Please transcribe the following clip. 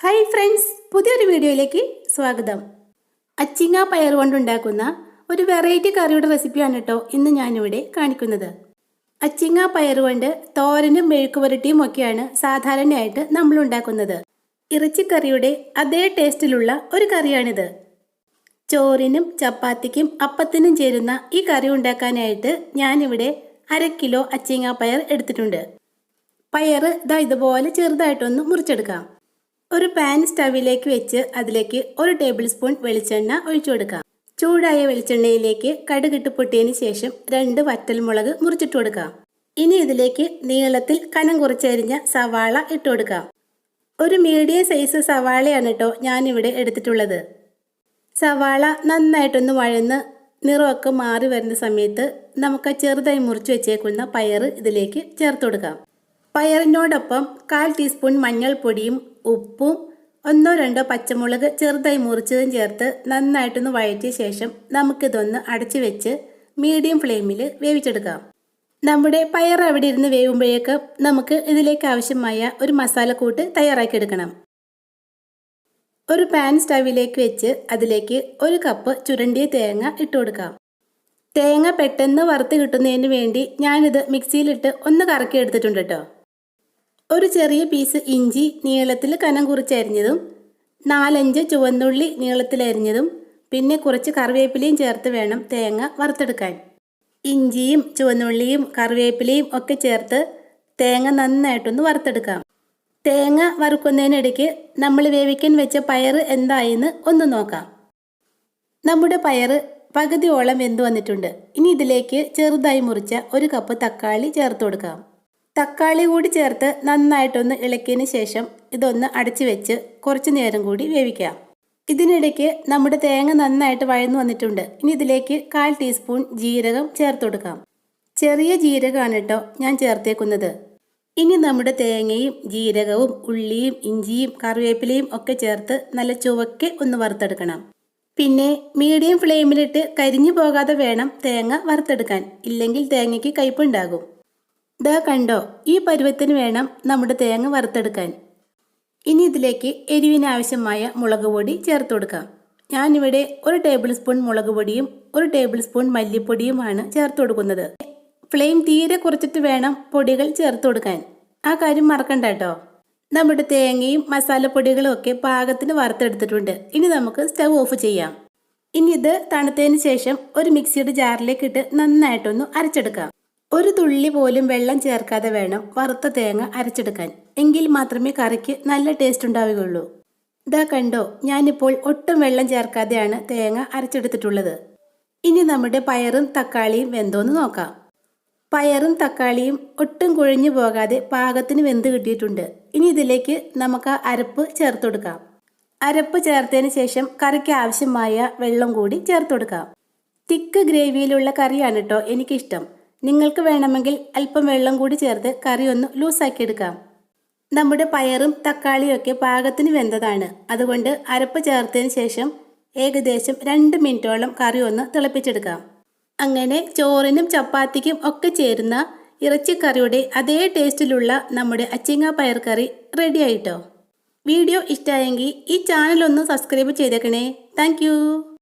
Hi friends, പുതിയൊരു വീഡിയോയിലേക്ക് സ്വാഗതം. അച്ചിങ്ങ പയർ കൊണ്ടുണ്ടാക്കുന്ന ഒരു വെറൈറ്റി കറിയുടെ റെസിപ്പിയാണ് കേട്ടോ ഇന്ന് ഞാനിവിടെ കാണിക്കുന്നത്. അച്ചിങ്ങ പയർ കൊണ്ട് തോരനും മെഴുക്കുപുരട്ടിയും ഒക്കെയാണ് സാധാരണയായിട്ട് നമ്മൾ ഉണ്ടാക്കുന്നത്. ഇറച്ചിക്കറിയുടെ അതേ ടേസ്റ്റിലുള്ള ഒരു കറിയാണിത്. ചോറിനും ചപ്പാത്തിക്കും അപ്പത്തിനും ചേരുന്ന ഈ കറി ഉണ്ടാക്കാനായിട്ട് ഞാനിവിടെ 1/2 കിലോ അച്ചിങ്ങ പയർ എടുത്തിട്ടുണ്ട്. പയർ ഇതുപോലെ ചെറുതായിട്ടൊന്ന് മുറിച്ചെടുക്കാം. ഒരു പാൻ സ്റ്റവിലേക്ക് വെച്ച് അതിലേക്ക് 1 ടേബിൾ സ്പൂൺ വെളിച്ചെണ്ണ ഒഴിച്ചു കൊടുക്കാം. ചൂടായ വെളിച്ചെണ്ണയിലേക്ക് കടുകിട്ട് പൊട്ടിയതിന് ശേഷം 2 വറ്റൽമുളക് മുറിച്ചിട്ട് കൊടുക്കാം. ഇനി ഇതിലേക്ക് നീളത്തിൽ കനം കുറച്ചരിഞ്ഞ സവാള ഇട്ട് കൊടുക്കാം. ഒരു മീഡിയം സൈസ് സവാളയാണ് കേട്ടോ ഞാനിവിടെ എടുത്തിട്ടുള്ളത്. സവാള നന്നായിട്ടൊന്ന് വഴന്ന് നിറമൊക്കെ മാറി വരുന്ന സമയത്ത് നമുക്ക് ചെറുതായി മുറിച്ച് വെച്ചേക്കുന്ന പയർ ഇതിലേക്ക് ചേർത്ത് കൊടുക്കാം. പയറിനോടൊപ്പം 1/4 ടീസ്പൂൺ മഞ്ഞൾപ്പൊടിയും ഉപ്പും 1-2 പച്ചമുളക് ചെറുതായി മുറിച്ചതും ചേർത്ത് നന്നായിട്ടൊന്ന് വഴറ്റിയ ശേഷം നമുക്കിതൊന്ന് അടച്ചു വെച്ച് മീഡിയം ഫ്ലെയിമിൽ വേവിച്ചെടുക്കാം. നമ്മുടെ പയർ അവിടെ ഇരുന്ന് വേവുമ്പോഴേക്ക് നമുക്ക് ഇതിലേക്ക് ആവശ്യമായ ഒരു മസാലക്കൂട്ട് തയ്യാറാക്കിയെടുക്കണം. ഒരു പാൻ സ്റ്റവിലേക്ക് വെച്ച് അതിലേക്ക് 1 കപ്പ് ചുരണ്ടിയ തേങ്ങ ഇട്ട് കൊടുക്കാം. തേങ്ങ പെട്ടെന്ന് വറുത്ത് കിട്ടുന്നതിന് വേണ്ടി ഞാനിത് മിക്സിയിലിട്ട് ഒന്ന് കറക്കി എടുത്തിട്ടുണ്ട് കേട്ടോ. ഒരു ചെറിയ പീസ് ഇഞ്ചി നീളത്തിൽ കനം കുറിച്ചരിഞ്ഞതും 4-5 ചുവന്നുള്ളി നീളത്തിലരിഞ്ഞതും പിന്നെ കുറച്ച് കറിവേപ്പിലയും ചേർത്ത് വേണം തേങ്ങ വറുത്തെടുക്കാൻ. ഇഞ്ചിയും ചുവന്നുള്ളിയും കറിവേപ്പിലയും ഒക്കെ ചേർത്ത് തേങ്ങ നന്നായിട്ടൊന്ന് വറുത്തെടുക്കാം. തേങ്ങ വറുക്കുന്നതിനിടയ്ക്ക് നമ്മൾ വേവിക്കാൻ വെച്ച പയർ എന്തായെന്ന് ഒന്ന് നോക്കാം. നമ്മുടെ പയർ പകുതിയോളം വെന്ത് വന്നിട്ടുണ്ട്. ഇനി ഇതിലേക്ക് ചെറുതായി മുറിച്ച 1 കപ്പ് തക്കാളി ചേർത്ത് കൊടുക്കാം. തക്കാളി കൂടി ചേർത്ത് നന്നായിട്ടൊന്ന് ഇളക്കിയതിന് ശേഷം ഇതൊന്ന് അടച്ചു വെച്ച് കുറച്ച് നേരം കൂടി വേവിക്കാം. ഇതിനിടയ്ക്ക് നമ്മുടെ തേങ്ങ നന്നായിട്ട് വഴന്നു വന്നിട്ടുണ്ട്. ഇനി ഇതിലേക്ക് 1/4 ടീസ്പൂൺ ജീരകം ചേർത്ത് കൊടുക്കാം. ചെറിയ ജീരകമാണ് കേട്ടോ ഞാൻ ചേർത്തേക്കുന്നത്. ഇനി നമ്മുടെ തേങ്ങയും ജീരകവും ഉള്ളിയും ഇഞ്ചിയും കറിവേപ്പിലയും ഒക്കെ ചേർത്ത് നല്ല ചുവക്കെ ഒന്ന് വറുത്തെടുക്കണം. പിന്നെ മീഡിയം ഫ്ലെയിമിലിട്ട് കരിഞ്ഞു പോകാതെ വേണം തേങ്ങ വറുത്തെടുക്കാൻ, ഇല്ലെങ്കിൽ തേങ്ങയ്ക്ക് കയ്പുണ്ടാകും. കണ്ടോ, ഈ പരുവത്തിന് വേണം നമ്മുടെ തേങ്ങ വറുത്തെടുക്കാൻ. ഇനി ഇതിലേക്ക് എരിവിനാവശ്യമായ മുളക് പൊടി ചേർത്ത് കൊടുക്കാം. ഞാനിവിടെ 1 ടേബിൾ സ്പൂൺ മുളക് പൊടിയും 1 ടേബിൾ സ്പൂൺ മല്ലിപ്പൊടിയുമാണ് ചേർത്ത് കൊടുക്കുന്നത്. ഫ്ലെയിം തീരെ കുറച്ചിട്ട് വേണം പൊടികൾ ചേർത്ത് കൊടുക്കാൻ, ആ കാര്യം മറക്കണ്ട കേട്ടോ. നമ്മുടെ തേങ്ങയും മസാലപ്പൊടികളും ഒക്കെ പാകത്തിന് വറുത്തെടുത്തിട്ടുണ്ട്. ഇനി നമുക്ക് സ്റ്റവ് ഓഫ് ചെയ്യാം. ഇനി ഇത് തണുത്തതിന് ശേഷം ഒരു മിക്സിയുടെ ജാറിലേക്ക് ഇട്ട് നന്നായിട്ടൊന്ന് അരച്ചെടുക്കാം. ഒരു തുള്ളി പോലും വെള്ളം ചേർക്കാതെ വേണം വറുത്ത തേങ്ങ അരച്ചെടുക്കാൻ, എങ്കിൽ മാത്രമേ കറിക്ക് നല്ല ടേസ്റ്റ് ഉണ്ടാവുകയുള്ളൂ. കണ്ടോ, ഞാനിപ്പോൾ ഒട്ടും വെള്ളം ചേർക്കാതെയാണ് തേങ്ങ അരച്ചെടുത്തിട്ടുള്ളത്. ഇനി നമ്മുടെ പയറും തക്കാളിയും വെന്തോന്ന് നോക്കാം. പയറും തക്കാളിയും ഒട്ടും കുഴഞ്ഞു പോകാതെ പാകത്തിന് വെന്ത് കിട്ടിയിട്ടുണ്ട്. ഇനി ഇതിലേക്ക് നമുക്ക് അരപ്പ് ചേർത്ത് കൊടുക്കാം. അരപ്പ് ചേർത്തതിന് ശേഷം കറിക്ക് ആവശ്യമായ വെള്ളം കൂടി ചേർത്ത് കൊടുക്കാം. തിക്ക് ഗ്രേവിയിലുള്ള കറിയാണ് കേട്ടോ എനിക്കിഷ്ടം. നിങ്ങൾക്ക് വേണമെങ്കിൽ അല്പം വെള്ളം കൂടി ചേർത്ത് കറി ഒന്ന് ലൂസാക്കി എടുക്കാം. നമ്മുടെ പയറും തക്കാളിയും ഒക്കെ പാകത്തിന് വെന്തതാണ്. അതുകൊണ്ട് അരപ്പ് ചേർത്തതിന് ശേഷം ഏകദേശം 2 മിനിറ്റോളം കറി ഒന്ന് തിളപ്പിച്ചെടുക്കാം. അങ്ങനെ ചോറിനും ചപ്പാത്തിക്കും ഒക്കെ ചേരുന്ന ഇറച്ചിക്കറിയുടെ അതേ ടേസ്റ്റിലുള്ള നമ്മുടെ അച്ചിങ്ങ പയർ കറി റെഡി ആയിട്ടോ. വീഡിയോ ഇഷ്ടമായെങ്കിൽ ഈ ചാനൽ ഒന്ന് സബ്സ്ക്രൈബ് ചെയ്തേക്കണേ. താങ്ക്